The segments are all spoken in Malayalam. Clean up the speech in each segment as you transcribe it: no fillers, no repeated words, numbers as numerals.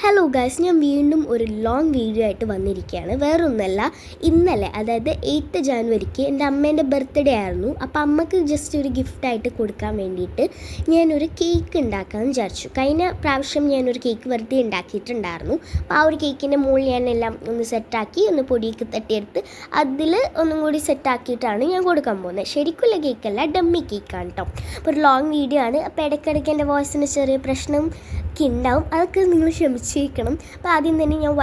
ഹലോ ഗൈസ്, ഞാൻ വീണ്ടും ഒരു ലോങ് വീഡിയോ ആയിട്ട് വന്നിരിക്കുകയാണ്. വേറൊന്നല്ല, ഇന്നലെ അതായത് 8 ജാനുവരിക്ക് എൻ്റെ അമ്മേൻ്റെ ബർത്ത്ഡേ ആയിരുന്നു. അപ്പോൾ അമ്മക്ക് ജസ്റ്റ് ഒരു ഗിഫ്റ്റായിട്ട് കൊടുക്കാൻ വേണ്ടിയിട്ട് ഞാനൊരു കേക്ക് ഉണ്ടാക്കാമെന്ന് വിചാരിച്ചു. കഴിഞ്ഞ പ്രാവശ്യം ഞാനൊരു കേക്ക് വെറുതെ ഉണ്ടാക്കിയിട്ടുണ്ടായിരുന്നു. അപ്പോൾ ആ ഒരു കേക്കിൻ്റെ മുകളിൽ ഞാനെല്ലാം ഒന്ന് സെറ്റാക്കി ഒന്ന് പൊടിയൊക്കെ തട്ടിയെടുത്ത് അതിൽ ഒന്നും കൂടി സെറ്റാക്കിയിട്ടാണ് ഞാൻ കൊടുക്കാൻ പോകുന്നത്. ശരിക്കുള്ള കേക്കല്ല, ഡമ്മി കേക്കാണ് കേട്ടോ. അപ്പോൾ ഒരു ലോങ് വീഡിയോ ആണ്. അപ്പോൾ ഇടയ്ക്കിടയ്ക്ക് എൻ്റെ വോയിസിന് ചെറിയ പ്രശ്നം ഉണ്ടാവും, അതൊക്കെ നിങ്ങൾ ക്ഷമിച്ചിരിക്കണം. അപ്പോൾ ആദ്യം തന്നെ ഞാൻ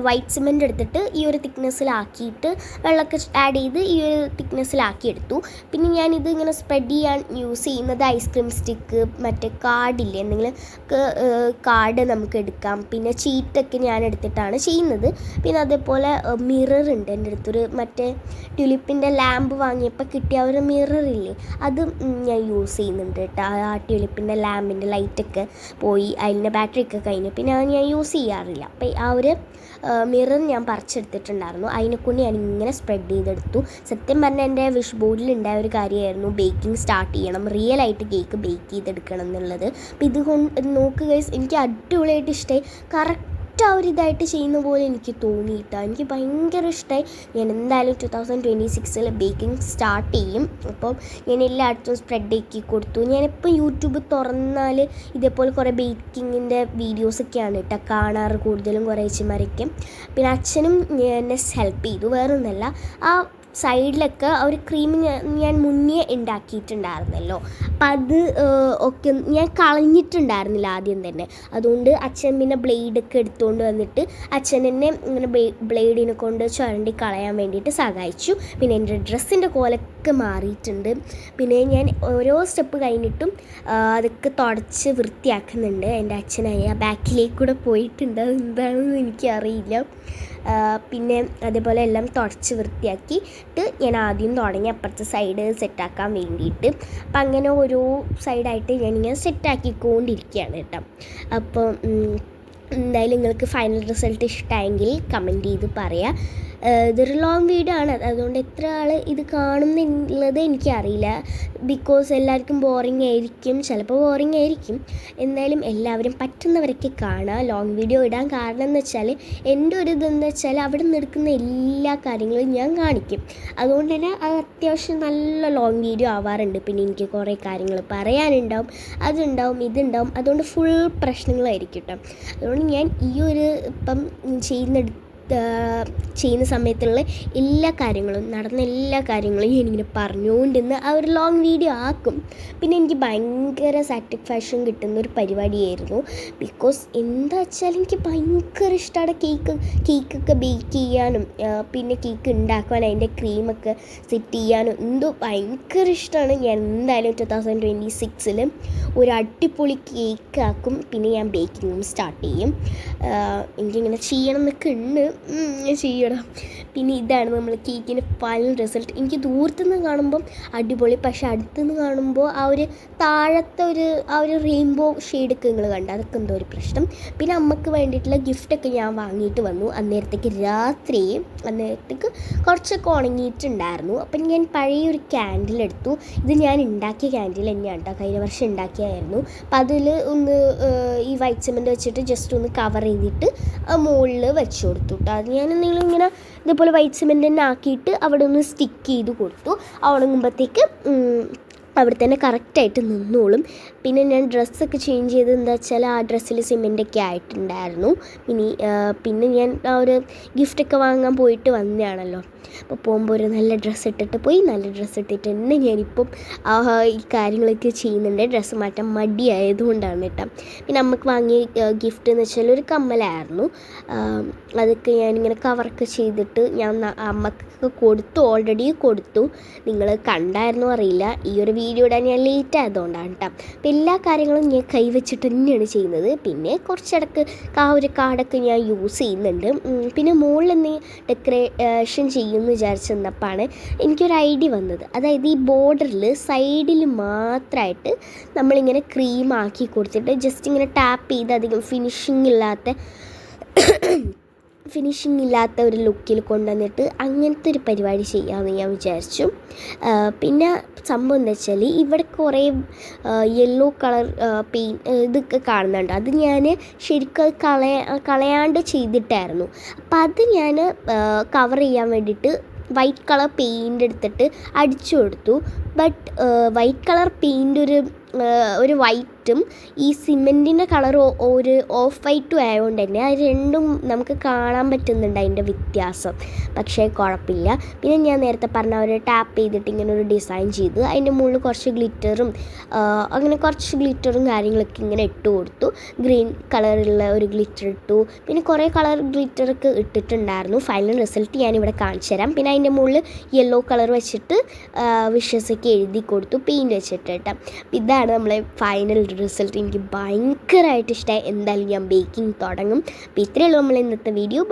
വൈറ്റ് സിമെൻ്റ് എടുത്തിട്ട് ഈ ഒരു തിക്നെസ്സിലാക്കിയിട്ട് വെള്ളമൊക്കെ ആഡ് ചെയ്ത് ഈ ഒരു തിക്നെസ്സിലാക്കിയെടുത്തു. പിന്നെ ഞാനിത് ഇങ്ങനെ സ്പ്രെഡ് ചെയ്യാൻ യൂസ് ചെയ്യുന്നത് ഐസ്ക്രീം സ്റ്റിക്ക്, മറ്റേ കാർഡില്ലേ, എന്തെങ്കിലും കാർഡ് നമുക്ക് എടുക്കാം. പിന്നെ ചീറ്റൊക്കെ ഞാൻ എടുത്തിട്ടാണ് ചെയ്യുന്നത്. പിന്നെ അതേപോലെ മിറർ ഉണ്ട് എൻ്റെ അടുത്തൊരു മറ്റേ ട്യുലിപ്പിൻ്റെ ലാമ്പ് വാങ്ങിയപ്പോൾ കിട്ടിയ ഒരു മിററില്ലേ, അത് ഞാൻ യൂസ് ചെയ്യുന്നുണ്ട് കേട്ടോ. ആ ട്യുലിപ്പിൻ്റെ ലാമ്പിൻ്റെ ലൈറ്റൊക്കെ പോയി, അതിൻ്റെ ബാറ്ററി ഒക്കെ കഴിഞ്ഞു, പിന്നെ അത് ഞാൻ യൂസ് ചെയ്യാറില്ല. അപ്പോൾ ആ ഒരു മിറർ ഞാൻ പറിച്ചെടുത്തിട്ടുണ്ടായിരുന്നു. അതിനെക്കൊണ്ട് ഞാൻ ഇങ്ങനെ സ്പ്രെഡ് ചെയ്തെടുത്തു. സത്യം പറഞ്ഞാൽ എൻ്റെ വിഷ് ബോർഡിൽ ഉണ്ടായ ഒരു കാര്യമായിരുന്നു ബേക്കിംഗ് സ്റ്റാർട്ട് ചെയ്യണം, റിയൽ ആയിട്ട് കേക്ക് ബേക്ക് ചെയ്തെടുക്കണം എന്നുള്ളത്. അപ്പോൾ ഇതുകൊണ്ട് നോക്കുക ഗൈസ്, എനിക്ക് അടിപൊളിയായിട്ട് ഇഷ്ടമായി. കറക്റ്റ് ആ ഒരു ഇതായിട്ട് ചെയ്യുന്ന പോലെ എനിക്ക് തോന്നിയിട്ടാണ്. എനിക്ക് ഭയങ്കര ഇഷ്ടമായി. ഞാൻ എന്തായാലും 2026 ബേക്കിംഗ് സ്റ്റാർട്ട് ചെയ്യും. അപ്പം ഞാൻ എല്ലായിടത്തും സ്പ്രെഡ് ആക്കി കൊടുത്തു. ഞാനിപ്പോൾ യൂട്യൂബ് തുറന്നാൽ ഇതേപോലെ കുറേ ബേക്കിങ്ങിൻ്റെ വീഡിയോസൊക്കെയാണ് കേട്ടോ കാണാറ്, കൂടുതലും കുറേ ചേച്ചിമാരൊക്കെ. പിന്നെ അച്ഛനും എന്നെ ഹെൽപ്പ് ചെയ്തു. വേറൊന്നല്ല, ആ സൈഡിലൊക്കെ ഒരു ക്രീം ഞാൻ മുന്നേ ഉണ്ടാക്കിയിട്ടുണ്ടായിരുന്നല്ലോ. അപ്പം അത് ഒക്കെ ഞാൻ കളഞ്ഞിട്ടുണ്ടായിരുന്നില്ല ആദ്യം തന്നെ. അതുകൊണ്ട് അച്ഛൻ പിന്നെ ബ്ലേഡൊക്കെ എടുത്തുകൊണ്ട് വന്നിട്ട് അച്ഛൻ എന്നെ ഇങ്ങനെ ബ്ലേഡിനെ കൊണ്ട് ചുരണ്ടി കളയാൻ വേണ്ടിയിട്ട് സഹായിച്ചു. പിന്നെ എൻ്റെ ഡ്രസ്സിൻ്റെ കോലൊക്കെ മാറിയിട്ടുണ്ട്. പിന്നെ ഞാൻ ഓരോ സ്റ്റെപ്പ് കഴിഞ്ഞിട്ടും അതൊക്കെ തുടച്ച് വൃത്തിയാക്കുന്നുണ്ട്. എൻ്റെ അച്ഛനായ ബാക്കിലേക്ക് കൂടെ പോയിട്ടുണ്ട്, എന്താണെന്ന് എനിക്കറിയില്ല. പിന്നെ അതേപോലെ എല്ലാം തുടച്ച് വൃത്തിയാക്കിയിട്ട് ഞാൻ ആദ്യം തുടങ്ങി അപ്പുറത്തെ സൈഡ് സെറ്റാക്കാൻ വേണ്ടിയിട്ട്. അപ്പം അങ്ങനെ ഓരോ സൈഡായിട്ട് ഞാനിങ്ങനെ സെറ്റാക്കിക്കൊണ്ടിരിക്കുകയാണ് കേട്ടോ. അപ്പോൾ എന്തായാലും നിങ്ങൾക്ക് ഫൈനൽ റിസൾട്ട് ഇഷ്ടമായെങ്കിൽ കമൻറ്റ് ചെയ്ത് പറയാം. ഇതൊരു ലോങ് വീഡിയോ ആണ്, അതുകൊണ്ട് എത്ര ആൾ ഇത് കാണുമെന്നുള്ളത് എനിക്കറിയില്ല. ബിക്കോസ് എല്ലാവർക്കും ബോറിംഗ് ആയിരിക്കും, ചിലപ്പോൾ ബോറിംഗ് ആയിരിക്കും. എന്തായാലും എല്ലാവരും പറ്റുന്നവരൊക്കെ കാണുക. ലോങ് വീഡിയോ ഇടാൻ കാരണം എന്ന് വെച്ചാൽ എൻ്റെ ഒരു ഇതെന്ന് വെച്ചാൽ അവിടെ നിന്ന് എടുക്കുന്ന എല്ലാ കാര്യങ്ങളും ഞാൻ കാണിക്കും. അതുകൊണ്ട് തന്നെ അത് അത്യാവശ്യം നല്ല ലോങ് വീഡിയോ ആവാറുണ്ട്. പിന്നെ എനിക്ക് കുറേ കാര്യങ്ങൾ പറയാനുണ്ടാവും, അതുണ്ടാവും, ഇതുണ്ടാവും. അതുകൊണ്ട് ഫുൾ പ്രശ്നങ്ങളായിരിക്കും കേട്ടോ. അതുകൊണ്ട് ഞാൻ ഈ ഒരു ഇപ്പം ചെയ്യുന്ന സമയത്തുള്ള എല്ലാ കാര്യങ്ങളും നടന്ന എല്ലാ കാര്യങ്ങളും ഞാനിങ്ങനെ പറഞ്ഞുകൊണ്ടിരുന്ന് ആ ഒരു ലോങ് വീഡിയോ ആക്കും. പിന്നെ എനിക്ക് ഭയങ്കര സാറ്റിസ്ഫാക്ഷൻ കിട്ടുന്നൊരു പരിപാടിയായിരുന്നു. ബിക്കോസ് എന്താ വെച്ചാൽ എനിക്ക് ഭയങ്കര ഇഷ്ടമാണ് കേക്കൊക്കെ ബേക്ക് ചെയ്യാനും പിന്നെ കേക്ക് ഉണ്ടാക്കുവാൻ അതിൻ്റെ ക്രീമൊക്കെ സെറ്റ് ചെയ്യാനും എന്തോ ഭയങ്കര ഇഷ്ടമാണ്. ഞാൻ എന്തായാലും 2026 ഒരു അടിപൊളി കേക്ക് ആക്കും. പിന്നെ ഞാൻ ബേക്കിങ്ങും സ്റ്റാർട്ട് ചെയ്യും. എനിക്കിങ്ങനെ ചെയ്യണം എന്നൊക്കെ ഉണ്ട്, ചെയ്യണം. പിന്നെ ഇതാണ് നമ്മൾ കേക്കിൻ്റെ ഫൈനൽ റിസൾട്ട്. എനിക്ക് ദൂരത്തുനിന്ന് കാണുമ്പം അടിപൊളി, പക്ഷെ അടുത്തുനിന്ന് കാണുമ്പോൾ ആ ഒരു താഴത്തെ ആ ഒരു റെയിൻബോ ഷെയ്ഡൊക്കെ നിങ്ങൾ കണ്ട, അതൊക്കെ എന്തോ ഒരു പ്രശ്നം. പിന്നെ അമ്മക്ക് വേണ്ടിയിട്ടുള്ള ഗിഫ്റ്റൊക്കെ ഞാൻ വാങ്ങിയിട്ട് വന്നു. അന്നേരത്തേക്ക് കുറച്ചൊക്കെ ഉണങ്ങിയിട്ടുണ്ടായിരുന്നു. അപ്പം ഞാൻ പഴയ ഒരു ക്യാൻഡിൽ എടുത്തു. ഇത് ഞാൻ ഉണ്ടാക്കിയ ക്യാൻഡിൽ തന്നെയാണ് കേട്ടോ, കഴിഞ്ഞ വർഷം ഉണ്ടാക്കിയതായിരുന്നു. അപ്പം അതിൽ ഒന്ന് ഈ വൈറ്റ് സിമെൻ്റ് വെച്ചിട്ട് ജസ്റ്റ് ഒന്ന് കവർ ചെയ്തിട്ട് മുകളിൽ വെച്ച് കൊടുത്തു കേട്ടോ. അത് ഞാൻ എന്തെങ്കിലും ഇങ്ങനെ ഇതേപോലെ വൈറ്റ് സിമെൻ്റ് തന്നെ ആക്കിയിട്ട് അവിടെ ഒന്ന് സ്റ്റിക്ക് ചെയ്ത് കൊടുത്തു. ഉണങ്ങുമ്പോഴത്തേക്ക് അവിടെ തന്നെ കറക്റ്റായിട്ട് നിന്നോളും. പിന്നെ ഞാൻ ഡ്രസ്സൊക്കെ ചേഞ്ച് ചെയ്ത് എന്താ വെച്ചാൽ ആ ഡ്രസ്സിൽ സിമെൻ്റൊക്കെ ആയിട്ടുണ്ടായിരുന്നു. പിന്നെ ഞാൻ ആ ഒരു ഗിഫ്റ്റൊക്കെ വാങ്ങാൻ പോയിട്ട് വന്നതാണല്ലോ. അപ്പോൾ പോകുമ്പോൾ ഒരു നല്ല ഡ്രസ്സ് ഇട്ടിട്ട് പോയി, നല്ല ഡ്രസ്സ് ഇട്ടിട്ട് തന്നെ ഞാനിപ്പം ഈ കാര്യങ്ങളൊക്കെ ചെയ്യുന്നുണ്ട്. ഡ്രസ്സ് മാറ്റാൻ മടിയായതുകൊണ്ടാണ് കേട്ടോ. പിന്നെ നമുക്ക് വാങ്ങിയ ഗിഫ്റ്റ് എന്ന് വെച്ചാൽ ഒരു കമ്മലായിരുന്നു. അതൊക്കെ ഞാനിങ്ങനെ കവറൊക്കെ ചെയ്തിട്ട് ഞാൻ അമ്മക്കൊക്കെ ഓൾറെഡി കൊടുത്തു. നിങ്ങൾ കണ്ടായിരുന്നോ അറിയില്ല, ഈ ഒരു വീഡിയോ ഇടാൻ ഞാൻ ലേറ്റ് ആയതുകൊണ്ടാണ് കേട്ടോ. അപ്പോൾ എല്ലാ കാര്യങ്ങളും ഞാൻ കൈവച്ചിട്ട് തന്നെയാണ് ചെയ്യുന്നത്. പിന്നെ കുറച്ചിടക്ക് ആ ഒരു കാർഡൊക്കെ ഞാൻ യൂസ് ചെയ്യുന്നുണ്ട്. പിന്നെ മുകളിൽ നിന്ന് ഡെക്കറേഷൻ ചെയ്യുമെന്ന് വിചാരിച്ച് നിന്നപ്പോഴാണ് എനിക്കൊരു ഐഡിയ വന്നത്. അതായത് ഈ ബോർഡറിൽ സൈഡിൽ മാത്രമായിട്ട് നമ്മളിങ്ങനെ ക്രീം ആക്കി കൊടുത്തിട്ട് ജസ്റ്റ് ഇങ്ങനെ ടാപ്പ് ചെയ്ത് അധികം ഫിനിഷിംഗ് ഇല്ലാത്ത ഫിനിഷിംഗ് ഇല്ലാത്ത ഒരു ലുക്കിൽ കൊണ്ടുവന്നിട്ട് അങ്ങനത്തെ ഒരു പരിപാടി ചെയ്യാമെന്ന് ഞാൻ വിചാരിച്ചു. പിന്നെ സംഭവം എന്താ വെച്ചാൽ ഇവിടെ കുറേ യെല്ലോ കളർ ഇതൊക്കെ കാണുന്നുണ്ട്. അത് ഞാൻ ശരിക്കും കളയാണ്ട് ചെയ്തിട്ടായിരുന്നു. അപ്പം അത് ഞാൻ കവർ ചെയ്യാൻ വേണ്ടിയിട്ട് വൈറ്റ് കളർ പെയിൻ്റ് എടുത്തിട്ട് അടിച്ചു കൊടുത്തു. ബട്ട് വൈറ്റ് കളർ പെയിൻ്റ് ഒരു വൈറ്റും ഈ സിമെൻറ്റിൻ്റെ കളർ ഒരു ഓഫ് വൈറ്റും ആയതുകൊണ്ട് തന്നെ അത് രണ്ടും നമുക്ക് കാണാൻ പറ്റുന്നുണ്ട് അതിൻ്റെ വ്യത്യാസം. പക്ഷേ കുഴപ്പമില്ല. പിന്നെ ഞാൻ നേരത്തെ പറഞ്ഞ ഒരു ടാപ്പ് ചെയ്തിട്ട് ഇങ്ങനെ ഒരു ഡിസൈൻ ചെയ്ത് അതിൻ്റെ മുകളിൽ കുറച്ച് ഗ്ലിറ്ററും അങ്ങനെ കുറച്ച് ഗ്ലിറ്ററും കാര്യങ്ങളൊക്കെ ഇങ്ങനെ ഇട്ട് കൊടുത്തു. ഗ്രീൻ കളറുള്ള ഒരു ഗ്ലിറ്റർ ഇട്ടു. പിന്നെ കുറേ കളർ ഗ്ലിറ്ററൊക്കെ ഇട്ടിട്ടുണ്ടായിരുന്നു. ഫൈനൽ റിസൾട്ട് ഞാനിവിടെ കാണിച്ചു തരാം. പിന്നെ അതിൻ്റെ മുകളിൽ യെല്ലോ കളർ വെച്ചിട്ട് വിഷസൊക്കെ എഴുതി കൊടുത്തു പെയിൻറ്റ് വെച്ചിട്ട് കേട്ടോ. ഇതാണ് നമ്മളെ ഫൈനൽ റിസൾട്ട്. എനിക്ക് ഭയങ്കരമായിട്ട് ഇഷ്ടമായി. എന്തായാലും ഞാൻ ബേക്കിംഗ് തുടങ്ങും. അപ്പോൾ ഇത്രയേ ഉള്ളൂ നമ്മൾ ഇന്നത്തെ വീഡിയോ.